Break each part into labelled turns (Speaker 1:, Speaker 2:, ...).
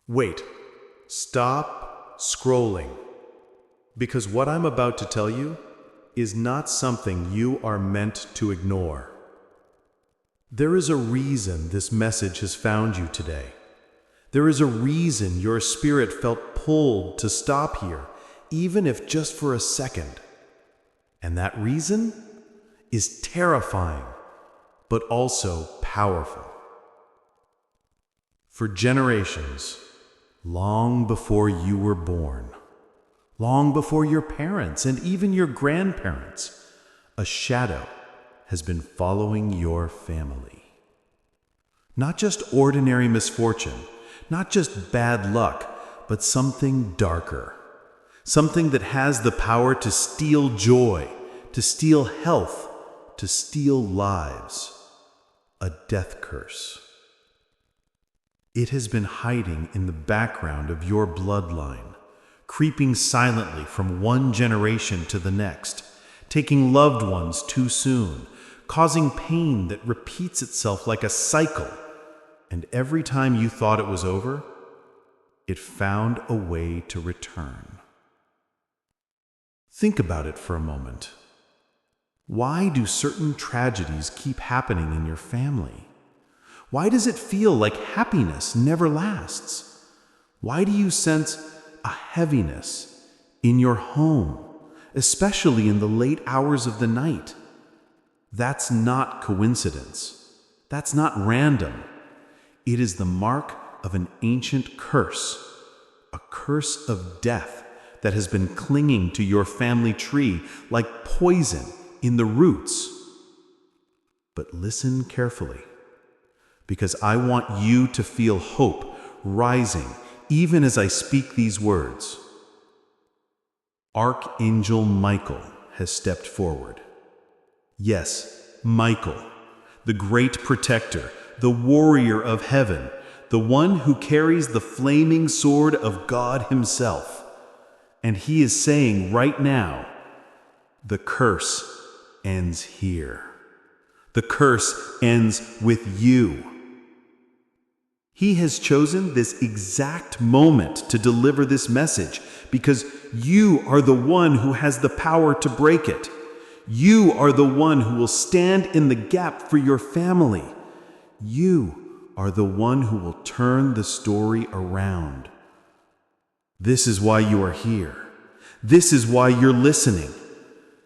Speaker 1: Wait, stop scrolling, because what I'm about to tell you is not something you are meant to ignore. There is a reason this message has found you today. There is a reason your spirit felt pulled to stop here, even if just for a second. And that reason is terrifying, but also powerful. For generations, long before you were born, long before your parents and even your grandparents, a shadow has been following your family. Not just ordinary misfortune, not just bad luck, but something darker. Something that has the power to steal joy, to steal health, to steal lives. A death curse. It has been hiding in the background of your bloodline, creeping silently from one generation to the next, taking loved ones too soon, causing pain that repeats itself like a cycle. And every time you thought it was over, it found a way to return. Think about it for a moment. Why do certain tragedies keep happening in your family? Why does it feel like happiness never lasts? Why do you sense a heaviness in your home, especially in the late hours of the night? That's not coincidence. That's not random. It is the mark of an ancient curse, a curse of death that has been clinging to your family tree like poison in the roots. But listen carefully, because I want you to feel hope rising even as I speak these words. Archangel Michael has stepped forward. Yes, Michael, the great protector, the warrior of heaven, the one who carries the flaming sword of God himself. And he is saying right now, the curse ends here. The curse ends with you. He has chosen this exact moment to deliver this message because you are the one who has the power to break it. You are the one who will stand in the gap for your family. You are the one who will turn the story around. This is why you are here. This is why you're listening.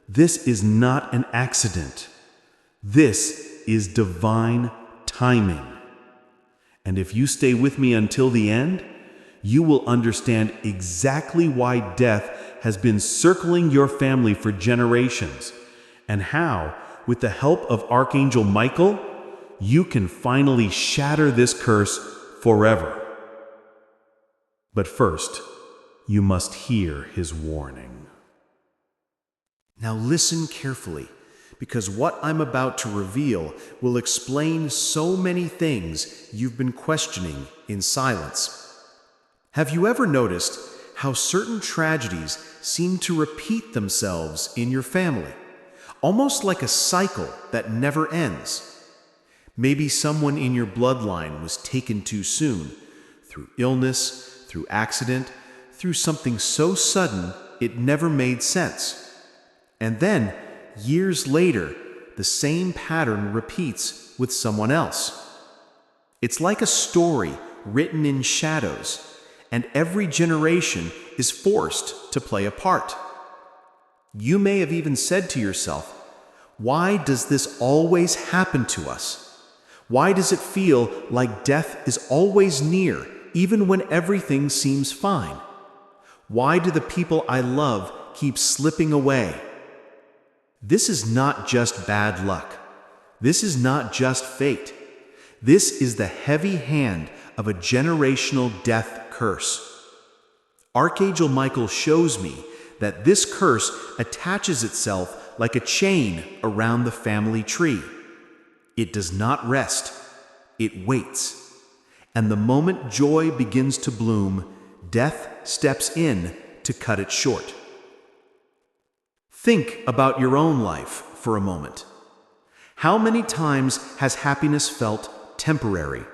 Speaker 1: This is not an accident. This is divine timing. And if you stay with me until the end, you will understand exactly why death has been circling your family for generations, and how, with the help of Archangel Michael, you can finally shatter this curse forever. But first, you must hear his warning. Now listen carefully, because what I'm about to reveal will explain so many things you've been questioning in silence. Have you ever noticed how certain tragedies seem to repeat themselves in your family, almost like a cycle that never ends? Maybe someone in your bloodline was taken too soon, through illness, through accident, through something so sudden it never made sense. And then, years later, the same pattern repeats with someone else. It's like a story written in shadows, and every generation is forced to play a part. You may have even said to yourself, why does this always happen to us? Why does it feel like death is always near, even when everything seems fine? Why do the people I love keep slipping away? This is not just bad luck. This is not just fate. This is the heavy hand of a generational death curse. Archangel Michael shows me that this curse attaches itself like a chain around the family tree. It does not rest. It waits. And the moment joy begins to bloom, death steps in to cut it short. Think about your own life for a moment. How many times has happiness felt temporary?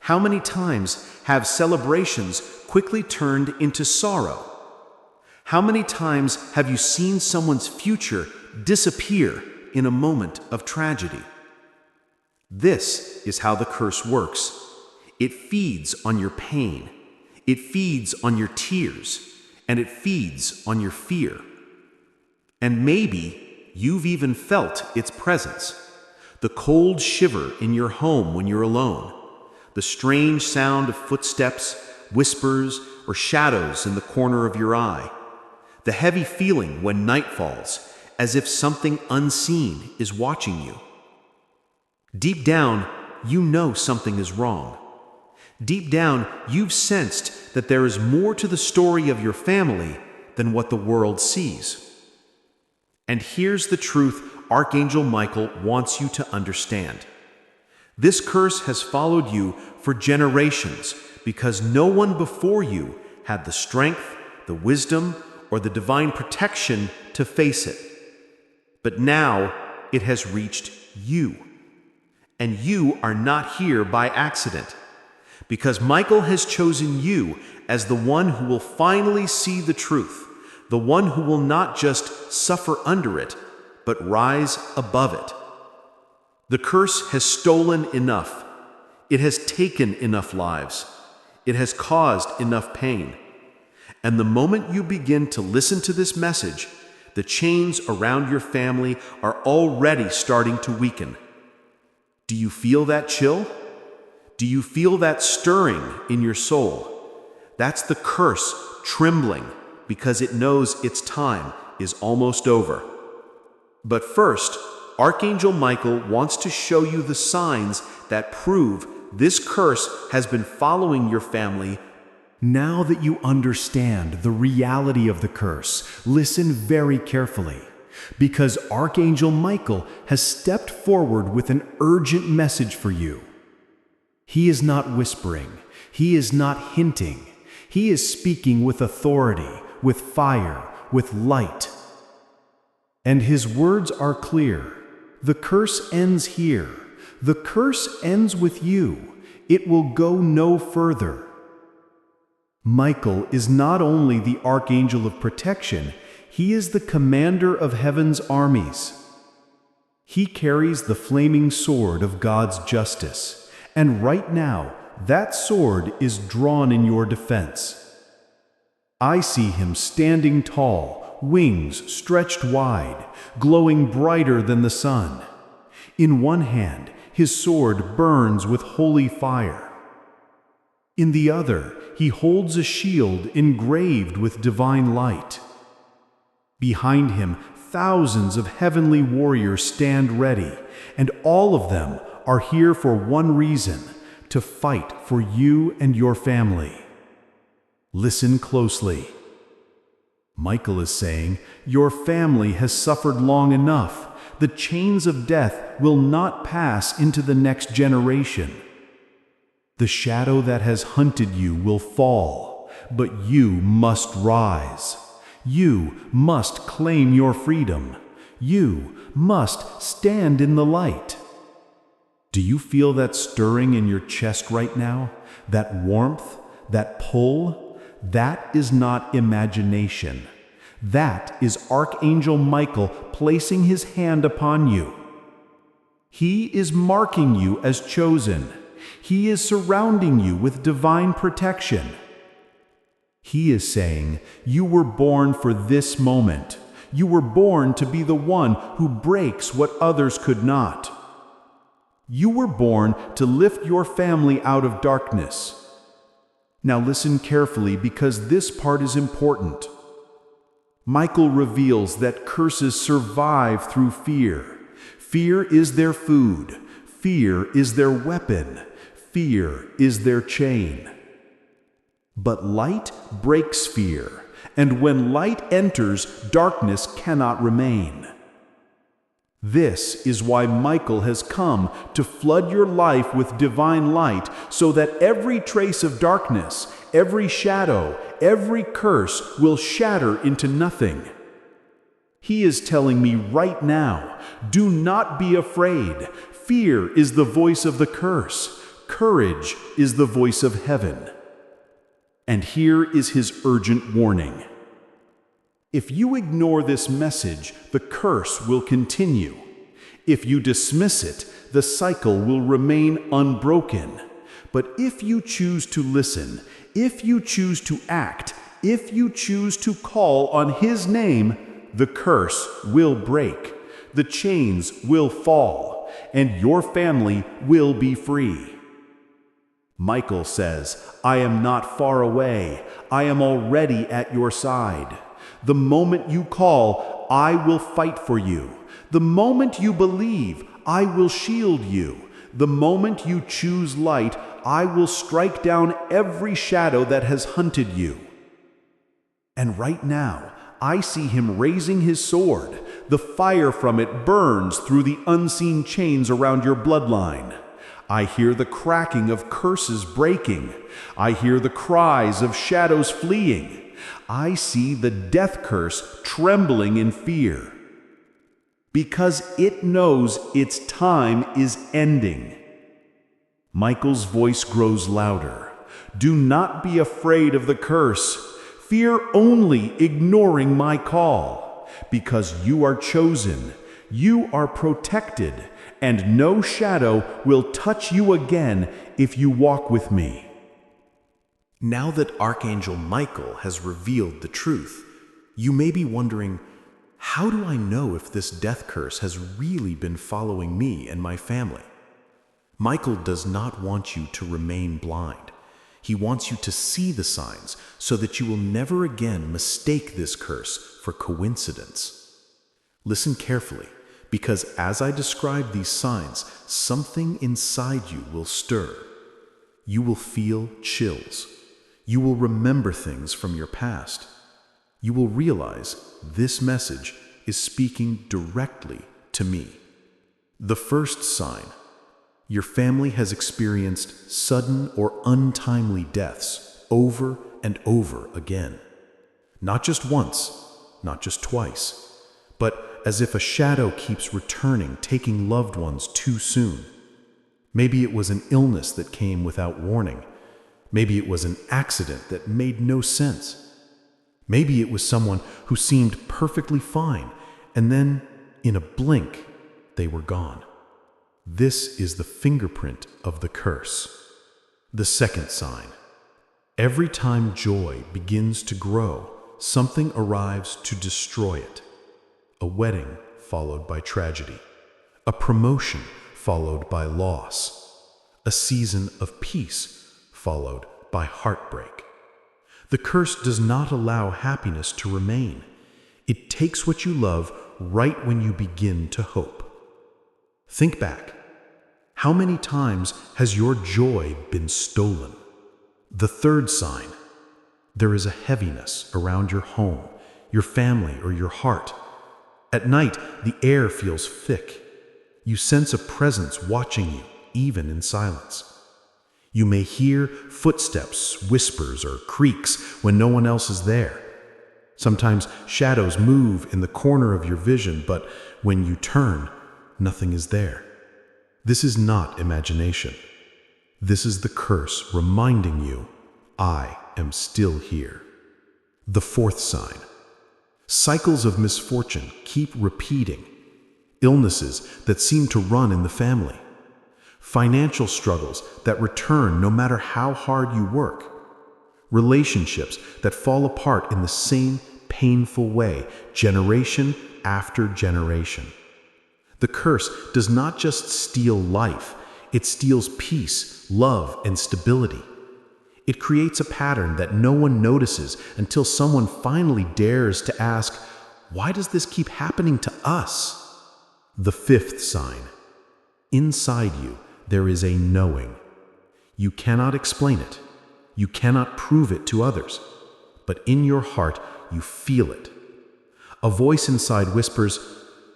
Speaker 1: How many times have celebrations quickly turned into sorrow? How many times have you seen someone's future disappear in a moment of tragedy? This is how the curse works. It feeds on your pain, it feeds on your tears, and it feeds on your fear. And maybe you've even felt its presence. The cold shiver in your home when you're alone, the strange sound of footsteps, whispers, or shadows in the corner of your eye, the heavy feeling when night falls, as if something unseen is watching you. Deep down, you know something is wrong. Deep down, you've sensed that there is more to the story of your family than what the world sees. And here's the truth Archangel Michael wants you to understand. This curse has followed you for generations because no one before you had the strength, the wisdom, or the divine protection to face it. But now it has reached you. And you are not here by accident, because Michael has chosen you as the one who will finally see the truth, the one who will not just suffer under it, but rise above it. The curse has stolen enough. It has taken enough lives. It has caused enough pain. And the moment you begin to listen to this message, the chains around your family are already starting to weaken. Do you feel that chill? Do you feel that stirring in your soul? That's the curse trembling because it knows its time is almost over. But first, Archangel Michael wants to show you the signs that prove this curse has been following your family.
Speaker 2: Now that you understand the reality of the curse, listen very carefully, because Archangel Michael has stepped forward with an urgent message for you. He is not whispering, he is not hinting, he is speaking with authority, with fire, with light. And his words are clear. The curse ends here. The curse ends with you. It will go no further. Michael is not only the archangel of protection, he is the commander of heaven's armies. He carries the flaming sword of God's justice, and right now, that sword is drawn in your defense. I see him standing tall, wings stretched wide, glowing brighter than the sun. In one hand, his sword burns with holy fire. In the other, he holds a shield engraved with divine light. Behind him, thousands of heavenly warriors stand ready, and all of them are here for one reason: to fight for you and your family. Listen closely. Michael is saying, your family has suffered long enough. The chains of death will not pass into the next generation. The shadow that has hunted you will fall, but you must rise. You must claim your freedom. You must stand in the light. Do you feel that stirring in your chest right now? That warmth? That pull? That is not imagination. That is Archangel Michael placing his hand upon you. He is marking you as chosen. He is surrounding you with divine protection. He is saying, you were born for this moment. You were born to be the one who breaks what others could not. You were born to lift your family out of darkness. Now listen carefully, because this part is important. Michael reveals that curses survive through fear. Fear is their food. Fear is their weapon. Fear is their chain. But light breaks fear, and when light enters, darkness cannot remain. This is why Michael has come to flood your life with divine light, so that every trace of darkness, every shadow, every curse will shatter into nothing. He is telling me right now, do not be afraid. Fear is the voice of the curse. Courage is the voice of heaven. And here is his urgent warning. If you ignore this message, the curse will continue. If you dismiss it, the cycle will remain unbroken. But if you choose to listen, if you choose to act, if you choose to call on his name, the curse will break, the chains will fall, and your family will be free. Michael says, I am not far away. I am already at your side. The moment you call, I will fight for you. The moment you believe, I will shield you. The moment you choose light, I will strike down every shadow that has hunted you. And right now, I see him raising his sword. The fire from it burns through the unseen chains around your bloodline. I hear the cracking of curses breaking. I hear the cries of shadows fleeing. I see the death curse trembling in fear. Because it knows its time is ending. Michael's voice grows louder. Do not be afraid of the curse. Fear only ignoring my call. Because you are chosen, you are protected, and no shadow will touch you again if you walk with me.
Speaker 3: Now that Archangel Michael has revealed the truth, you may be wondering, how do I know if this death curse has really been following me and my family? Michael does not want you to remain blind. He wants you to see the signs so that you will never again mistake this curse for coincidence. Listen carefully, because as I describe these signs, something inside you will stir. You will feel chills. You will remember things from your past. You will realize this message is speaking directly to me. The first sign: your family has experienced sudden or untimely deaths over and over again. Not just once, not just twice, but as if a shadow keeps returning, taking loved ones too soon. Maybe it was an illness that came without warning. Maybe it was an accident that made no sense. Maybe it was someone who seemed perfectly fine, and then, in a blink, they were gone. This is the fingerprint of the curse. The second sign: every time joy begins to grow, something arrives to destroy it. A wedding followed by tragedy. A promotion followed by loss. A season of peace followed by heartbreak. The curse does not allow happiness to remain. It takes what you love right when you begin to hope. Think back. How many times has your joy been stolen? The third sign: there is a heaviness around your home, your family, or your heart. At night, the air feels thick. You sense a presence watching you, even in silence. You may hear footsteps, whispers, or creaks when no one else is there. Sometimes shadows move in the corner of your vision, but when you turn, nothing is there. This is not imagination. This is the curse reminding you, I am still here. The fourth sign: cycles of misfortune keep repeating. Illnesses that seem to run in the family. Financial struggles that return no matter how hard you work. Relationships that fall apart in the same painful way, generation after generation. The curse does not just steal life, it steals peace, love, and stability. It creates a pattern that no one notices until someone finally dares to ask, why does this keep happening to us? The fifth sign: inside you, there is a knowing. You cannot explain it. You cannot prove it to others. But in your heart, you feel it. A voice inside whispers,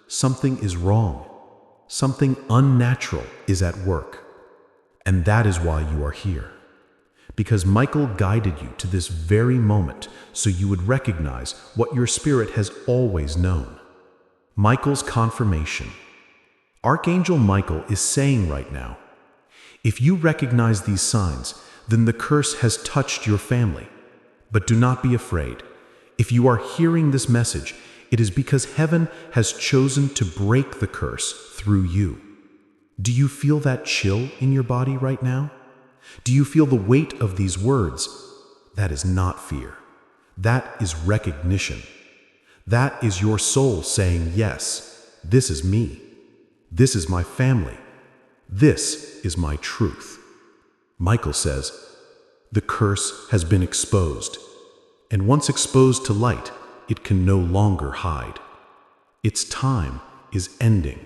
Speaker 3: something is wrong. Something unnatural is at work. And that is why you are here. Because Michael guided you to this very moment so you would recognize what your spirit has always known. Michael's confirmation. Archangel Michael is saying right now, If you recognize these signs, then the curse has touched your family. But do not be afraid. If you are hearing this message, it is because heaven has chosen to break the curse through you. Do you feel that chill in your body right now? Do you feel the weight of these words? That is not fear. That is recognition. That is your soul saying, yes, this is me. This is my family. This is my truth. Michael says, the curse has been exposed, and once exposed to light, it can no longer hide. Its time is ending.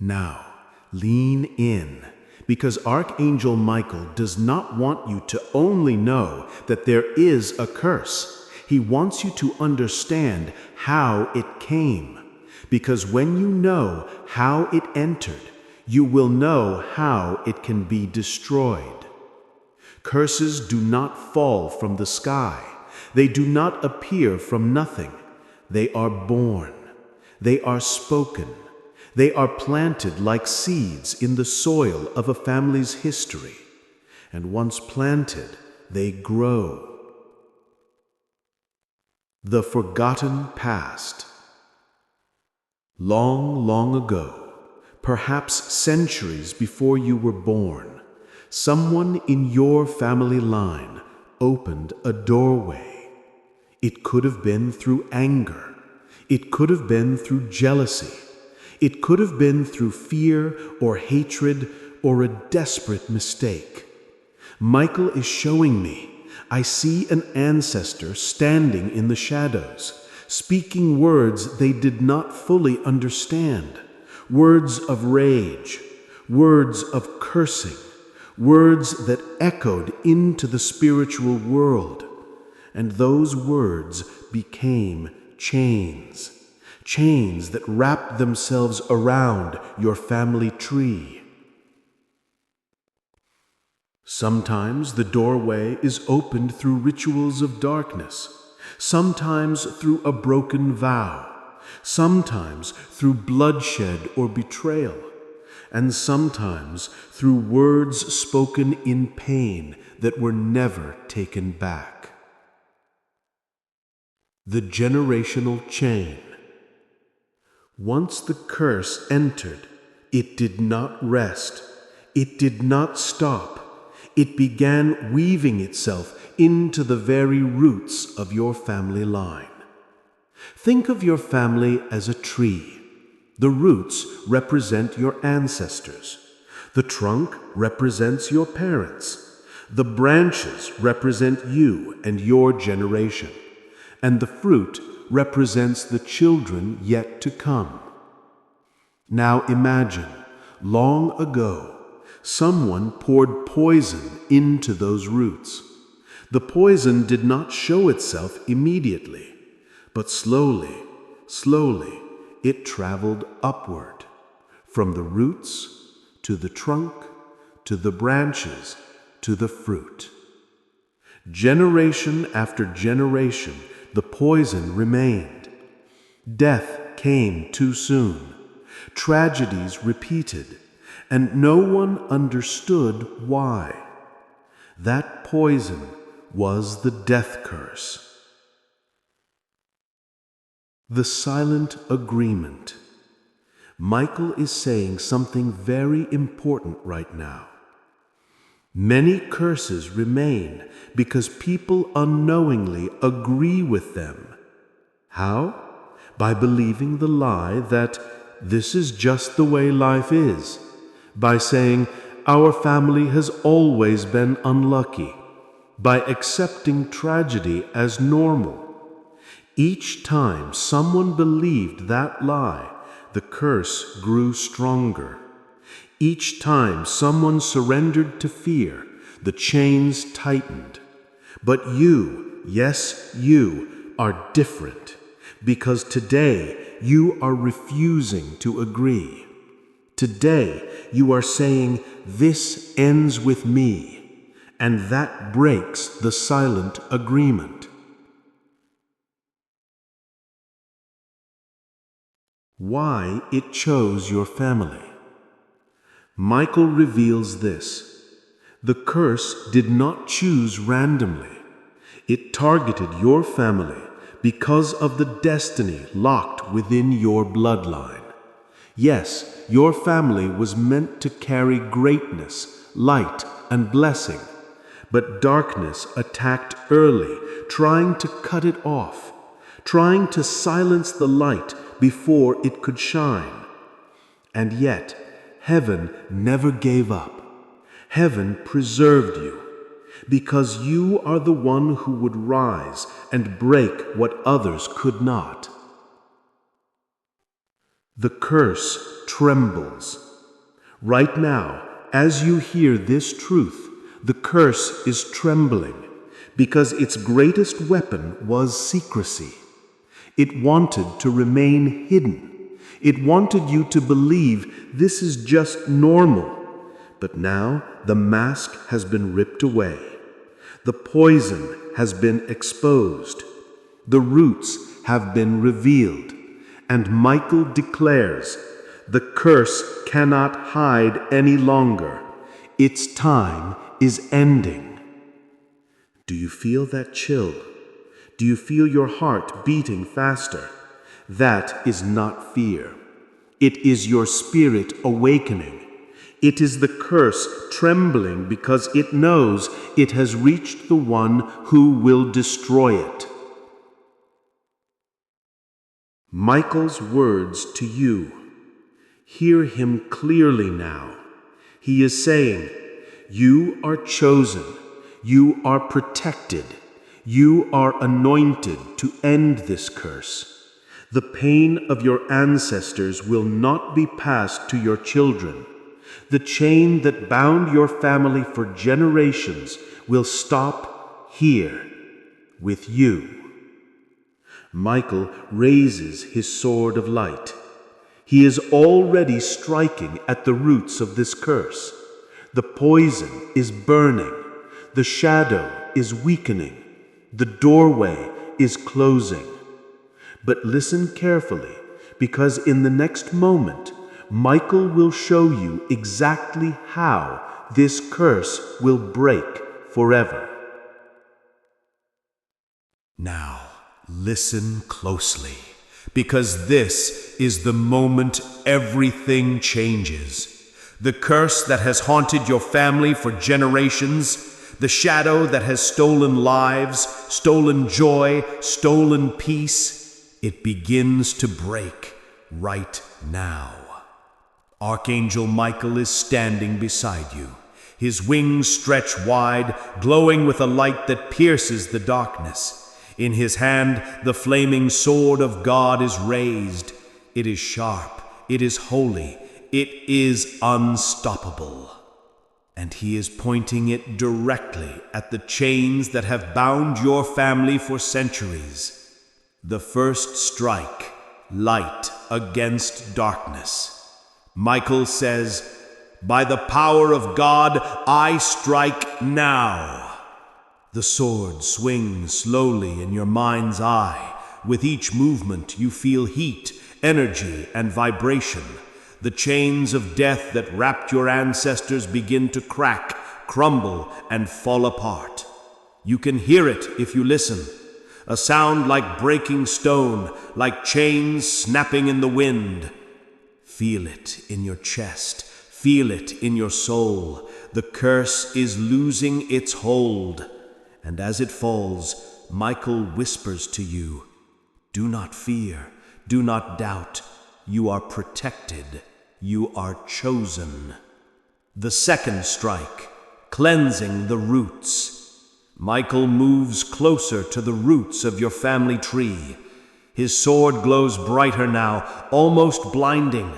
Speaker 2: Now, lean in, because Archangel Michael does not want you to only know that there is a curse. He wants you to understand how it came, because when you know how it entered, you will know how it can be destroyed. Curses do not fall from the sky. They do not appear from nothing. They are born. They are spoken. They are planted like seeds in the soil of a family's history. And once planted, they grow. The forgotten past. Long, long ago, perhaps centuries before you were born, someone in your family line opened a doorway. It could have been through anger. It could have been through jealousy. It could have been through fear or hatred or a desperate mistake. Michael is showing me. I see an ancestor standing in the shadows, speaking words they did not fully understand, words of rage, words of cursing, words that echoed into the spiritual world. And those words became chains, chains that wrapped themselves around your family tree. Sometimes the doorway is opened through rituals of darkness, sometimes through a broken vow, sometimes through bloodshed or betrayal, and sometimes through words spoken in pain that were never taken back. The generational chain. Once the curse entered, it did not rest. It did not stop. It began weaving itself into the very roots of your family line. Think of your family as a tree. The roots represent your ancestors. The trunk represents your parents. The branches represent you and your generation. And the fruit represents the children yet to come. Now imagine, long ago, someone poured poison into those roots. The poison did not show itself immediately, but slowly, slowly, it traveled upward, from the roots to the trunk, to the branches, to the fruit. Generation after generation, the poison remained. Death came too soon. Tragedies repeated, and no one understood why. That poison was the death curse. The silent agreement. Michael is saying something very important right now. Many curses remain because people unknowingly agree with them. How? By believing the lie that this is just the way life is. By saying, our family has always been unlucky. By accepting tragedy as normal. Each time someone believed that lie, the curse grew stronger. Each time someone surrendered to fear, the chains tightened. But you, yes, you, are different, because today you are refusing to agree. Today you are saying, this ends with me, and that breaks the silent agreement. Why it chose your family. Michael reveals this.
Speaker 1: The curse did not choose randomly. It targeted your family because of the destiny locked within your bloodline. Yes, your family was meant to carry greatness, light, and blessing, but darkness attacked early, trying to cut it off, trying to silence the light before it could shine. And yet, heaven never gave up. Heaven preserved you, because you are the one who would rise and break what others could not. The curse trembles. Right now, as you hear this truth, the curse is trembling, because its greatest weapon was secrecy. It wanted to remain hidden. It wanted you to believe this is just normal. But now the mask has been ripped away. The poison has been exposed. The roots have been revealed. And Michael declares, the curse cannot hide any longer. Its time is ending. Do you feel that chill? Do you feel your heart beating faster? That is not fear. It is your spirit awakening. It is the curse trembling because it knows it has reached the one who will destroy it. Michael's words to you. Hear him clearly now. He is saying, you are chosen. You are protected. You are anointed to end this curse. The pain of your ancestors will not be passed to your children. The chain that bound your family for generations will stop here with you. Michael raises his sword of light. He is already striking at the roots of this curse. The poison is burning. The shadow is weakening. The doorway is closing. But listen carefully, because in the next moment, Michael will show you exactly how this curse will break forever.
Speaker 2: Now, listen closely, because this is the moment everything changes. The curse that has haunted your family for generations, the shadow that has stolen lives, stolen joy, stolen peace, it begins to break right now. Archangel Michael is standing beside you, his wings stretched wide, glowing with a light that pierces the darkness. In his hand, the flaming sword of God is raised. It is sharp, it is holy, it is unstoppable. And he is pointing it directly at the chains that have bound your family for centuries. The first strike, light against darkness. Michael says, by the power of God, I strike now. The sword swings slowly in your mind's eye. With each movement, you feel heat, energy, and vibration. The chains of death that wrapped your ancestors begin to crack, crumble, and fall apart. You can hear it if you listen. A sound like breaking stone, like chains snapping in the wind. Feel it in your chest. Feel it in your soul. The curse is losing its hold. And as it falls, Michael whispers to you, do not fear, do not doubt. You are protected. You are chosen. The second strike, cleansing the roots. Michael moves closer to the roots of your family tree. His sword glows brighter now, almost blinding.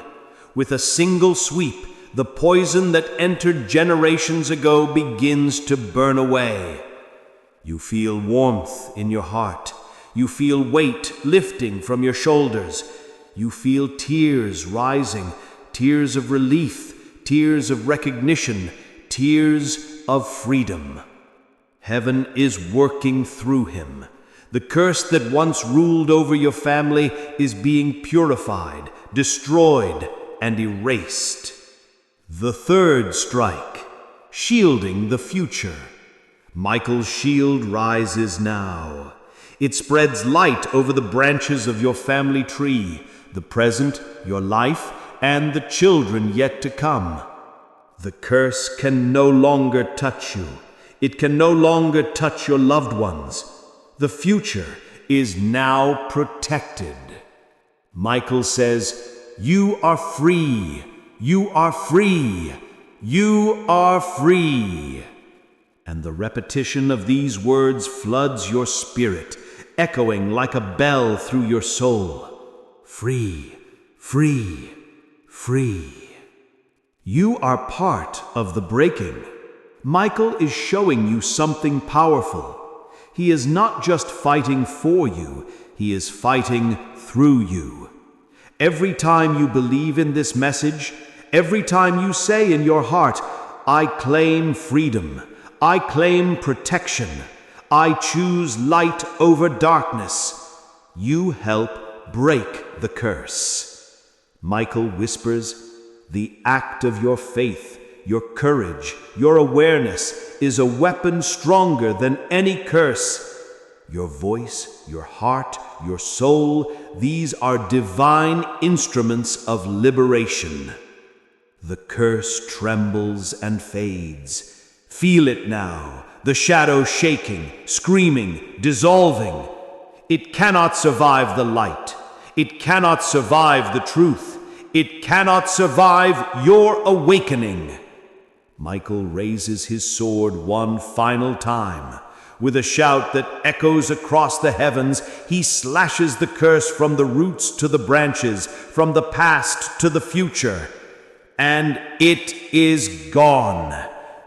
Speaker 2: With a single sweep, the poison that entered generations ago begins to burn away. You feel warmth in your heart. You feel weight lifting from your shoulders. You feel tears rising, tears of relief, tears of recognition, tears of freedom. Heaven is working through him. The curse that once ruled over your family is being purified, destroyed, and erased. The third strike,
Speaker 1: shielding the future. Michael's shield rises now. It spreads light over the branches of your family tree, the present, your life, and the children yet to come. The curse can no longer touch you. It can no longer touch your loved ones. The future is now protected. Michael says, "You are free. You are free. You are free." And the repetition of these words floods your spirit, echoing like a bell through your soul. Free, free, free. You are part of the breaking. Michael is showing you something powerful. He is not just fighting for you, he is fighting through you. Every time you believe in this message, every time you say in your heart, "I claim freedom, I claim protection, I choose light over darkness," you help break the curse. Michael whispers, "The act of your faith, your courage, your awareness is a weapon stronger than any curse." Your voice, your heart, your soul, these are divine instruments of liberation. The curse trembles and fades. Feel it now, the shadow shaking, screaming, dissolving. It cannot survive the light. It cannot survive the truth. It cannot survive your awakening. Michael raises his sword one final time. With a shout that echoes across the heavens, he slashes the curse from the roots to the branches, from the past to the future. And it is gone.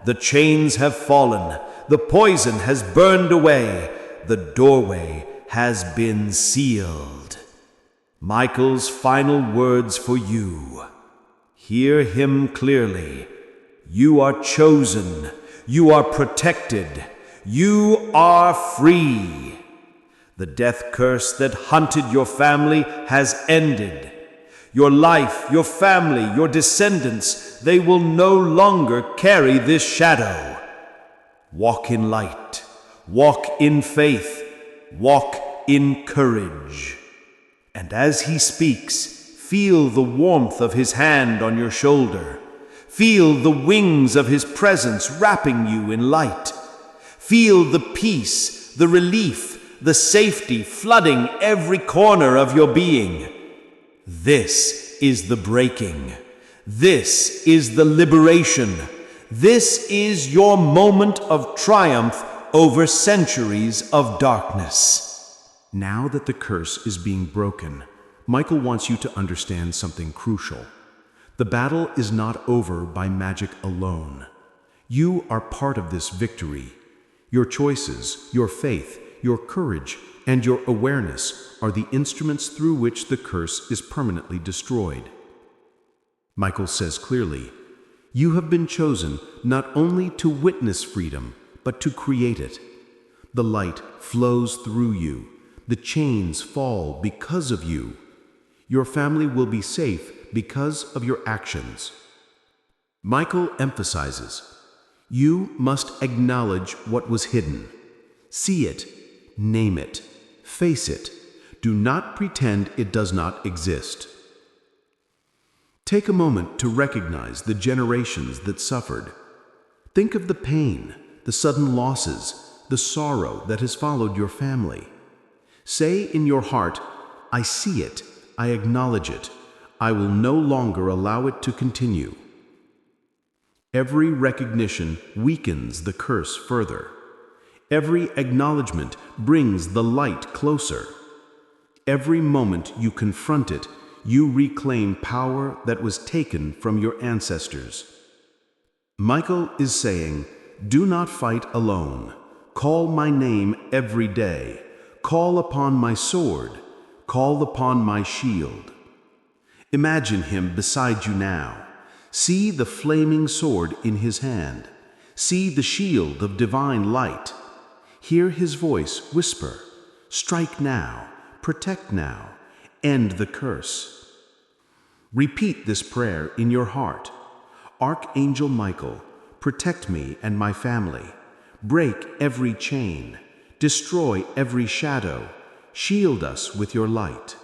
Speaker 1: The chains have fallen. The poison has burned away. The doorway has been sealed. Michael's final words for you. Hear him clearly. You are chosen. You are protected. You are free. The death curse that hunted your family has ended. Your life, your family, your descendants, they will no longer carry this shadow. Walk in light. Walk in faith. Walk in courage. And as he speaks, feel the warmth of his hand on your shoulder. Feel the wings of his presence wrapping you in light. Feel the peace, the relief, the safety flooding every corner of your being. This is the breaking. This is the liberation. This is your moment of triumph over centuries of darkness.
Speaker 2: Now that the curse is being broken, Michael wants you to understand something crucial. The battle is not over by magic alone. You are part of this victory. Your choices, your faith, your courage, and your awareness are the instruments through which the curse is permanently destroyed. Michael says clearly, you have been chosen not only to witness freedom, but to create it. The light flows through you. The chains fall because of you. Your family will be safe because of your actions. Michael emphasizes, you must acknowledge what was hidden. See it, name it, face it. Do not pretend it does not exist. Take a moment to recognize the generations that suffered. Think of the pain, the sudden losses, the sorrow that has followed your family. Say in your heart, I see it, I acknowledge it, I will no longer allow it to continue. Every recognition weakens the curse further. Every acknowledgement brings the light closer. Every moment you confront it, you reclaim power that was taken from your ancestors. Michael is saying, do not fight alone. Call my name every day. Call upon my sword. Call upon my shield. Imagine him beside you now. See the flaming sword in his hand. See the shield of divine light. Hear his voice whisper, strike now, protect now, end the curse. Repeat this prayer in your heart. Archangel Michael,
Speaker 1: protect me and my family. Break every chain, destroy every shadow, shield us with your light.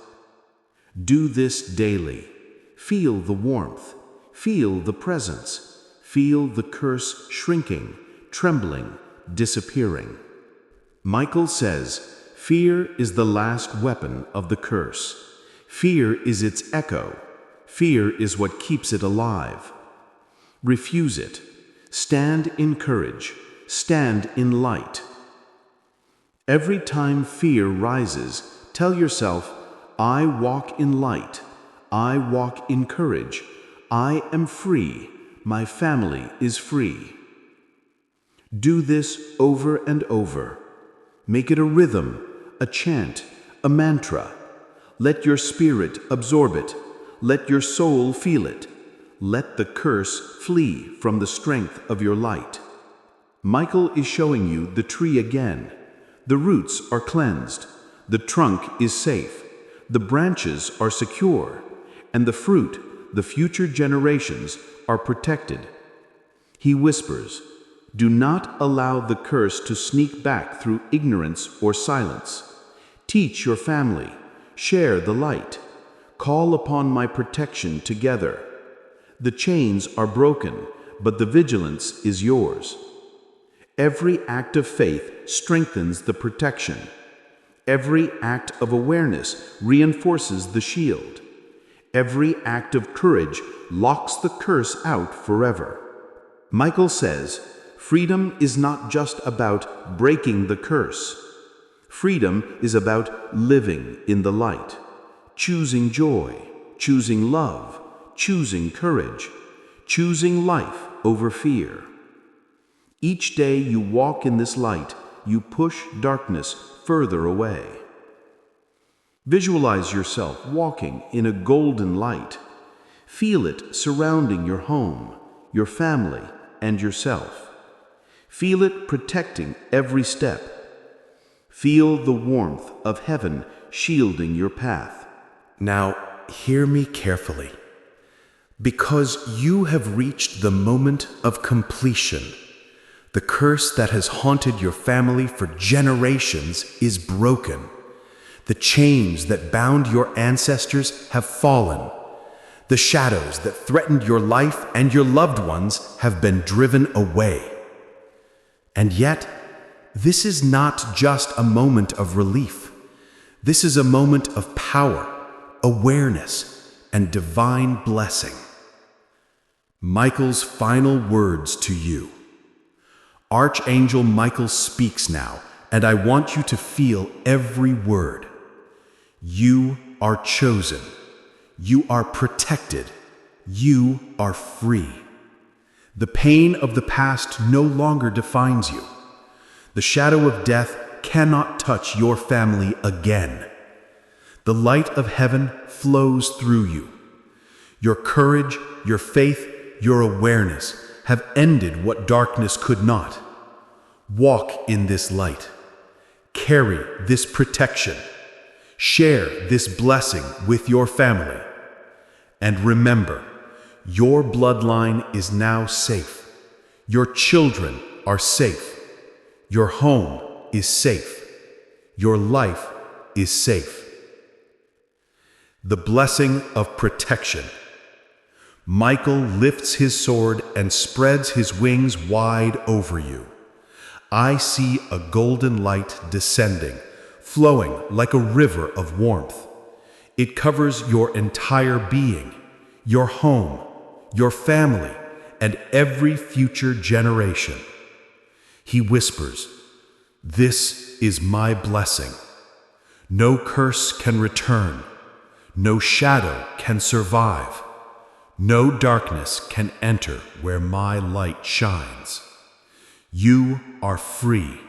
Speaker 1: Do this daily. Feel the warmth, feel the presence, feel the curse shrinking, trembling, disappearing. Michael says, fear is the last weapon of the curse. Fear is its echo. Fear is what keeps it alive. Refuse it. Stand in courage. Stand in light. Every time fear rises, tell yourself, I walk in light. I walk in courage. I am free. My family is free. Do this over and over. Make it a rhythm, a chant, a mantra. Let your spirit absorb it. Let your soul feel it. Let the curse flee from the strength of your light. Michael is showing you the tree again. The roots are cleansed. The trunk is safe. The branches are secure. And the fruit, the future generations, are protected. He whispers, do not allow the curse to sneak back through ignorance or silence. Teach your family. Share the light. Call upon my protection together. The chains are broken, but the vigilance is yours. Every act of faith strengthens the protection. Every act of awareness reinforces the shield. Every act of courage locks the curse out forever. Michael says, freedom is not just about breaking the curse. Freedom is about living in the light, choosing joy, choosing love, choosing courage, choosing life over fear. Each day you walk in this light, you push darkness further away. Visualize yourself walking in a golden light. Feel it surrounding your home, your family, and yourself. Feel it protecting every step. Feel the warmth of heaven shielding your path.
Speaker 3: Now, hear me carefully. Because you have reached the moment of completion, the curse that has haunted your family for generations is broken. The chains that bound your ancestors have fallen. The shadows that threatened your life and your loved ones have been driven away. And yet, this is not just a moment of relief. This is a moment of power, awareness, and divine blessing. Michael's final words to you. Archangel Michael speaks now, and I want you to feel every word. You are chosen. You are protected. You are free. The pain of the past no longer defines you. The shadow of death cannot touch your family again. The light of heaven flows through you. Your courage, your faith, your awareness have ended what darkness could not. Walk in this light. Carry this protection. Share this blessing with your family. And remember, your bloodline is now safe. Your children are safe. Your home is safe. Your life is safe. The blessing of protection. Michael lifts his sword and spreads his wings wide over you. I see a golden light descending, flowing like a river of warmth. It covers your entire being, your home, your family, and every future generation. He whispers, "This is my blessing. No curse can return. No shadow can survive. No darkness can enter where my light shines. You are free.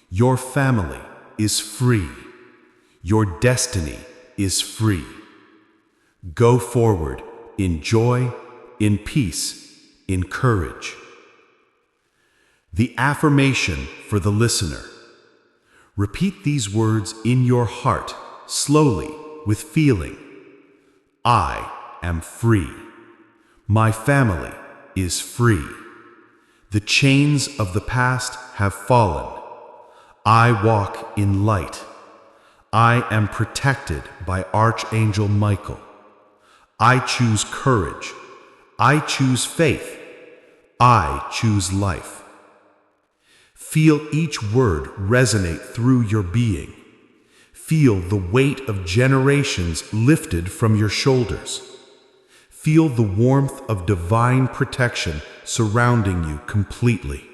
Speaker 3: Your family is free. Your destiny is free. Go forward in joy, in peace, in courage." The affirmation for the listener. Repeat these words in your heart, slowly, with feeling. I am free. My family is free.
Speaker 1: The chains of the past have fallen. I walk in light. I am protected by Archangel Michael. I choose courage. I choose faith. I choose life. Feel each word resonate through your being. Feel the weight of generations lifted from your shoulders. Feel the warmth of divine protection surrounding you completely.